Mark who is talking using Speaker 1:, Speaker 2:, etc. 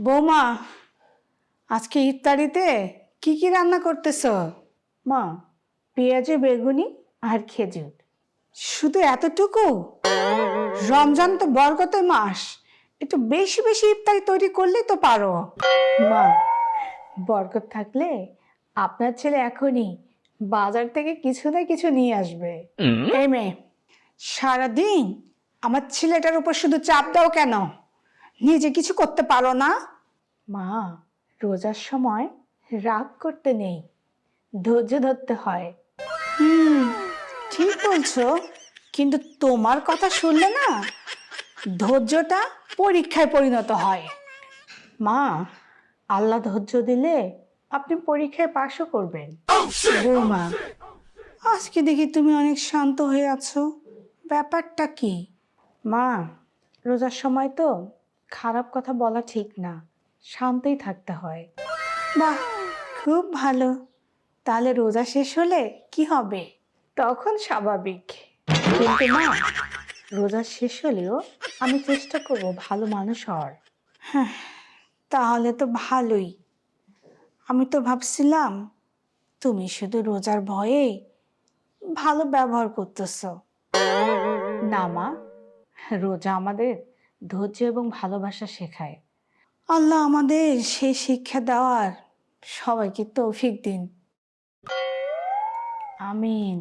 Speaker 1: বৌমা, আজকে ইফতারিতে কি কি রান্না করতেছ? মা, পেঁয়াজে বেগুনি আর খেজুর। শুধু এতটুকু? রমজান তো বরকতের মাস, একটু বেশি বেশি ইফতারি তৈরি করলেই তো পারো। মা, বরকত থাকলে আপনার ছেলে এখনই বাজার থেকে কিছু না কিছু নিয়ে আসবে। এই মেয়ে, সারাদিন আমার ছেলেটার উপর শুধু চাপ দাও কেন? নিজে কিছু করতে পারো না? মা, রোজার সময় রাগ করতে নেই, ধৈর্য ধরতে হয়। ঠিক বলছো, কিন্তু তোমার কথা শুনলে না ধৈর্যটা পরীক্ষায় পরিণত হয়। মা, আল্লাহ ধৈর্য দিলে আপনি পরীক্ষায় পাশও করবেন। বৌমা, আজকে দেখি তুমি অনেক শান্ত হয়ে আছো, ব্যাপারটা কি? মা, রোজার সময় তো খারাপ কথা বলা ঠিক না, শান্তই থাকতে হয়। বাহ, খুব ভালো। তাহলে রোজা শেষ হলে কি হবে? তখন স্বাভাবিক। কিন্তু মা, রোজা শেষ হলেও আমি চেষ্টা করব ভালো মানুষ হওয়ার। হ্যাঁ, তাহলে তো ভালোই। আমি তো ভাবছিলাম তুমি শুধু রোজার ভয়ে ভালো ব্যবহার করতেছ। না মা, রোজা আমাদের ধৈর্য এবং ভালোবাসা শেখায়। আল্লাহ আমাদের সেই শিক্ষা দেওয়ার সবাইকে তৌফিক দিন। আমিন।